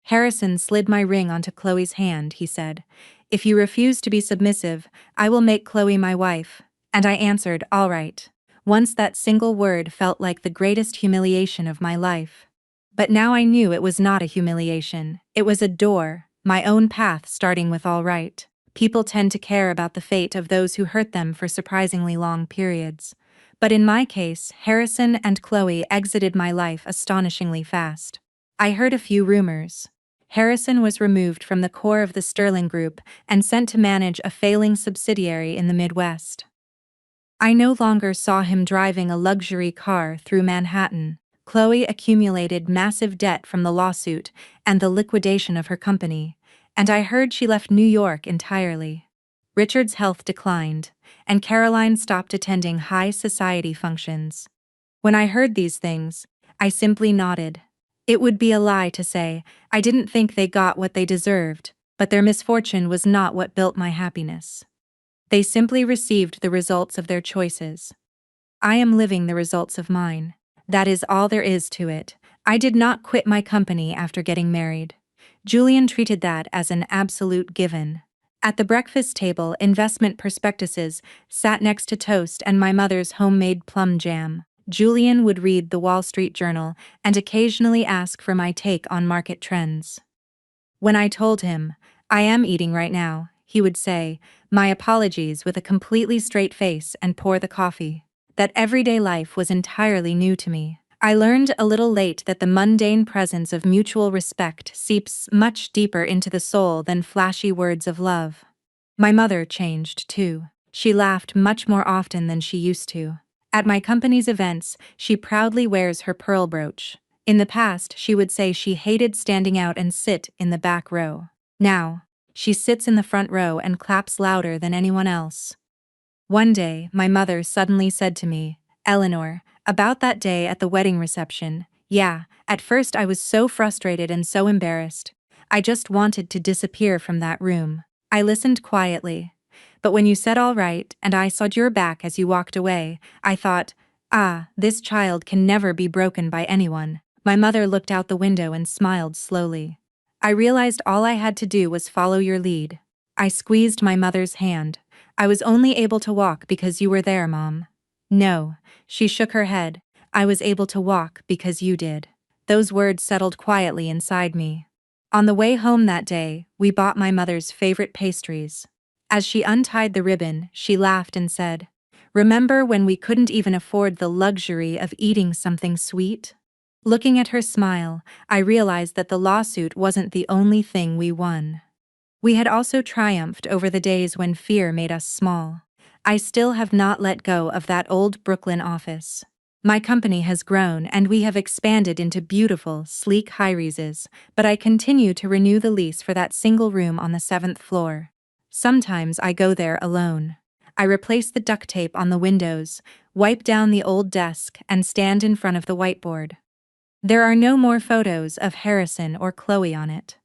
Harrison slid my ring onto Chloe's hand, he said. If you refuse to be submissive, I will make Chloe my wife. And I answered, all right. Once that single word felt like the greatest humiliation of my life. But now I knew it was not a humiliation. It was a door, my own path starting with all right. People tend to care about the fate of those who hurt them for surprisingly long periods. But in my case, Harrison and Chloe exited my life astonishingly fast. I heard a few rumors. Harrison was removed from the core of the Sterling Group and sent to manage a failing subsidiary in the Midwest. I no longer saw him driving a luxury car through Manhattan. Chloe accumulated massive debt from the lawsuit and the liquidation of her company, and I heard she left New York entirely. Richard's health declined, and Caroline stopped attending high society functions. When I heard these things, I simply nodded. It would be a lie to say I didn't think they got what they deserved, but their misfortune was not what built my happiness. They simply received the results of their choices. I am living the results of mine. That is all there is to it. I did not quit my company after getting married. Julian treated that as an absolute given. At the breakfast table, investment prospectuses sat next to toast and my mother's homemade plum jam. Julian would read the Wall Street Journal and occasionally ask for my take on market trends. When I told him, I am eating right now, he would say, my apologies with a completely straight face and pour the coffee. That everyday life was entirely new to me. I learned a little late that the mundane presence of mutual respect seeps much deeper into the soul than flashy words of love. My mother changed, too. She laughed much more often than she used to. At my company's events, she proudly wears her pearl brooch. In the past, she would say she hated standing out and sit in the back row. Now, she sits in the front row and claps louder than anyone else. One day, my mother suddenly said to me, Eleanor, about that day at the wedding reception, yeah, at first I was so frustrated and so embarrassed. I just wanted to disappear from that room. I listened quietly. But when you said all right and I saw your back as you walked away, I thought, this child can never be broken by anyone. My mother looked out the window and smiled slowly. I realized all I had to do was follow your lead. I squeezed my mother's hand. I was only able to walk because you were there, Mom. No, she shook her head. I was able to walk because you did. Those words settled quietly inside me. On the way home that day, we bought my mother's favorite pastries. As she untied the ribbon, she laughed and said, "Remember when we couldn't even afford the luxury of eating something sweet?" Looking at her smile, I realized that the lawsuit wasn't the only thing we won. We had also triumphed over the days when fear made us small. I still have not let go of that old Brooklyn office. My company has grown and we have expanded into beautiful, sleek high-rises, but I continue to renew the lease for that single room on the 7th floor. Sometimes I go there alone. I replace the duct tape on the windows, wipe down the old desk, and stand in front of the whiteboard. There are no more photos of Harrison or Chloe on it.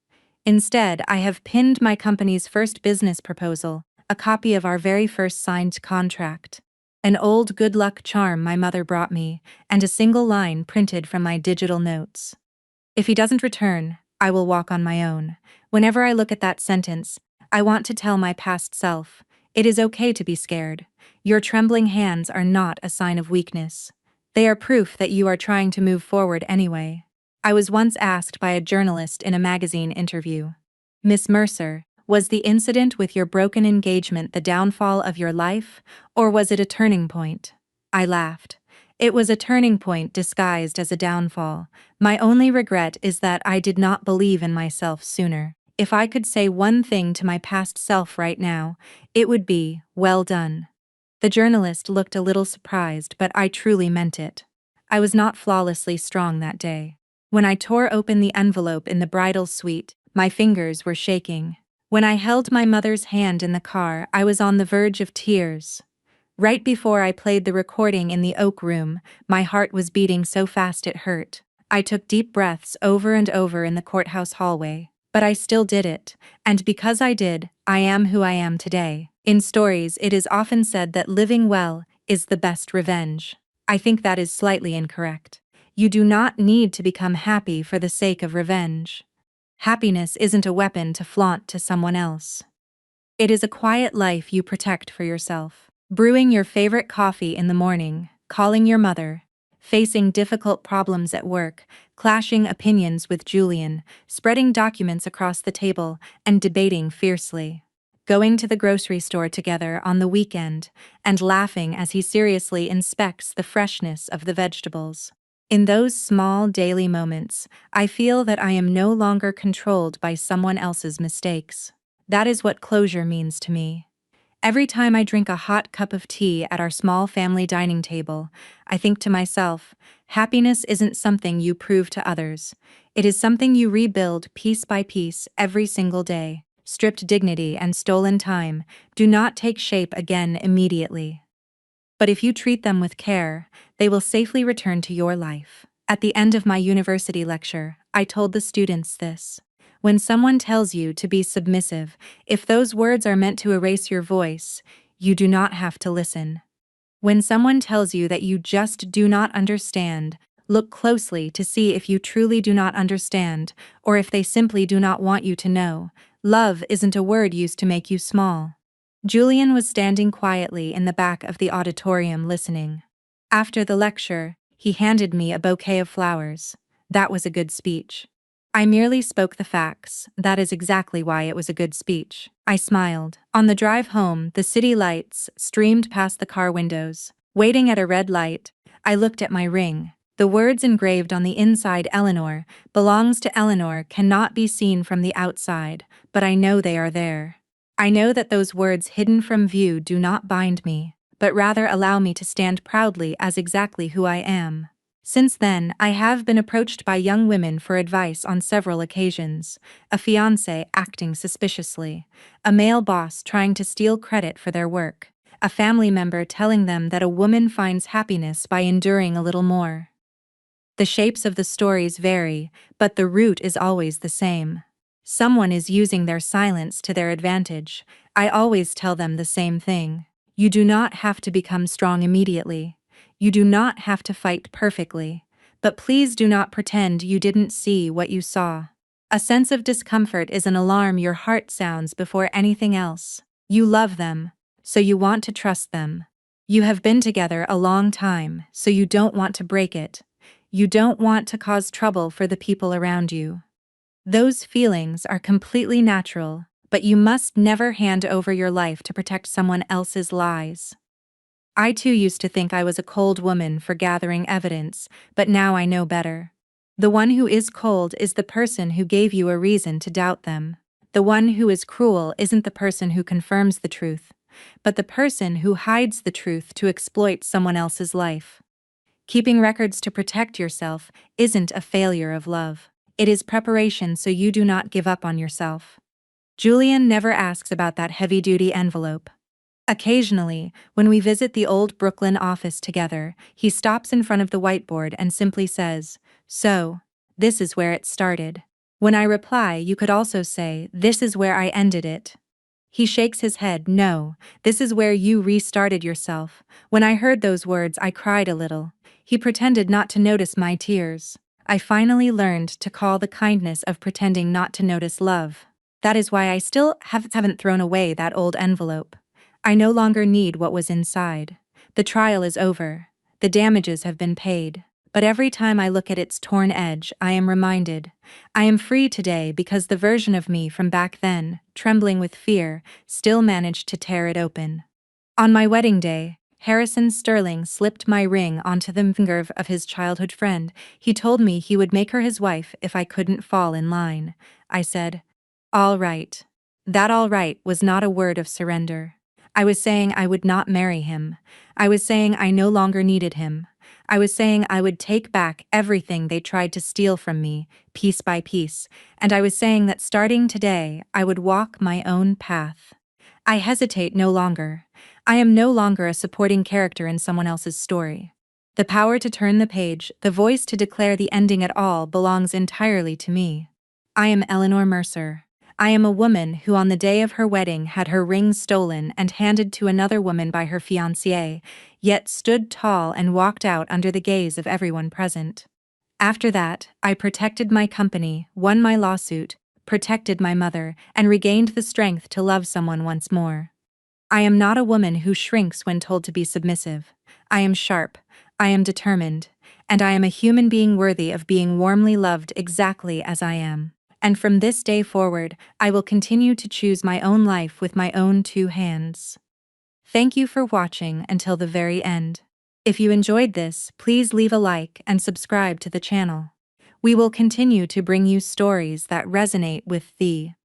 Instead, I have pinned my company's first business proposal, a copy of our very first signed contract, an old good luck charm my mother brought me, and a single line printed from my digital notes. If he doesn't return, I will walk on my own. Whenever I look at that sentence, I want to tell my past self, it is okay to be scared. Your trembling hands are not a sign of weakness. They are proof that you are trying to move forward anyway. I was once asked by a journalist in a magazine interview, "Miss Mercer, was the incident with your broken engagement the downfall of your life, or was it a turning point?" I laughed. It was a turning point disguised as a downfall. My only regret is that I did not believe in myself sooner. If I could say one thing to my past self right now, it would be, well done. The journalist looked a little surprised, but I truly meant it. I was not flawlessly strong that day. When I tore open the envelope in the bridal suite, my fingers were shaking. When I held my mother's hand in the car, I was on the verge of tears. Right before I played the recording in the Oak Room, my heart was beating so fast it hurt. I took deep breaths over and over in the courthouse hallway. But I still did it, and because I did, I am who I am today. In stories, it is often said that living well is the best revenge. I think that is slightly incorrect. You do not need to become happy for the sake of revenge. Happiness isn't a weapon to flaunt to someone else. It is a quiet life you protect for yourself. Brewing your favorite coffee in the morning, calling your mother, facing difficult problems at work, clashing opinions with Julian, spreading documents across the table, and debating fiercely. Going to the grocery store together on the weekend, and laughing as he seriously inspects the freshness of the vegetables. In those small daily moments, I feel that I am no longer controlled by someone else's mistakes. That is what closure means to me. Every time I drink a hot cup of tea at our small family dining table, I think to myself, happiness isn't something you prove to others. It is something you rebuild piece by piece every single day. Stripped dignity and stolen time do not take shape again immediately. But if you treat them with care, they will safely return to your life. At the end of my university lecture, I told the students this. When someone tells you to be submissive, if those words are meant to erase your voice, you do not have to listen. When someone tells you that you just do not understand, look closely to see if you truly do not understand, or if they simply do not want you to know. Love isn't a word used to make you small. Julian was standing quietly in the back of the auditorium listening. After the lecture, he handed me a bouquet of flowers. That was a good speech. I merely spoke the facts. That is exactly why it was a good speech. I smiled. On the drive home, the city lights streamed past the car windows. Waiting at a red light, I looked at my ring. The words engraved on the inside, "Eleanor belongs to Eleanor," cannot be seen from the outside, but I know they are there. I know that those words hidden from view do not bind me, but rather allow me to stand proudly as exactly who I am. Since then, I have been approached by young women for advice on several occasions, a fiancé acting suspiciously, a male boss trying to steal credit for their work, a family member telling them that a woman finds happiness by enduring a little more. The shapes of the stories vary, but the root is always the same. Someone is using their silence to their advantage. I always tell them the same thing. You do not have to become strong immediately. You do not have to fight perfectly. But please do not pretend you didn't see what you saw. A sense of discomfort is an alarm your heart sounds before anything else. You love them, so you want to trust them. You have been together a long time, so you don't want to break it. You don't want to cause trouble for the people around you. Those feelings are completely natural, but you must never hand over your life to protect someone else's lies. I too used to think I was a cold woman for gathering evidence, but now I know better. The one who is cold is the person who gave you a reason to doubt them. The one who is cruel isn't the person who confirms the truth, but the person who hides the truth to exploit someone else's life. Keeping records to protect yourself isn't a failure of love. It is preparation so you do not give up on yourself. Julian never asks about that heavy-duty envelope. Occasionally, when we visit the old Brooklyn office together, he stops in front of the whiteboard and simply says, "So, this is where it started." When I reply, you could also say, "This is where I ended it." He shakes his head, "No, this is where you restarted yourself." When I heard those words, I cried a little. He pretended not to notice my tears. I finally learned to call the kindness of pretending not to notice love. That is why I still haven't thrown away that old envelope. I no longer need what was inside. The trial is over. The damages have been paid. But every time I look at its torn edge, I am reminded. I am free today because the version of me from back then, trembling with fear, still managed to tear it open. On my wedding day, Harrison Sterling slipped my ring onto the finger of his childhood friend. He told me he would make her his wife if I couldn't fall in line. I said, "All right." That all right was not a word of surrender. I was saying I would not marry him. I was saying I no longer needed him. I was saying I would take back everything they tried to steal from me, piece by piece, and I was saying that starting today, I would walk my own path. I hesitate no longer. I am no longer a supporting character in someone else's story. The power to turn the page, the voice to declare the ending at all belongs entirely to me. I am Eleanor Mercer. I am a woman who on the day of her wedding had her ring stolen and handed to another woman by her fiancé, yet stood tall and walked out under the gaze of everyone present. After that, I protected my company, won my lawsuit, protected my mother, and regained the strength to love someone once more. I am not a woman who shrinks when told to be submissive. I am sharp, I am determined, and I am a human being worthy of being warmly loved exactly as I am. And from this day forward, I will continue to choose my own life with my own two hands. Thank you for watching until the very end. If you enjoyed this, please leave a like and subscribe to the channel. We will continue to bring you stories that resonate with thee.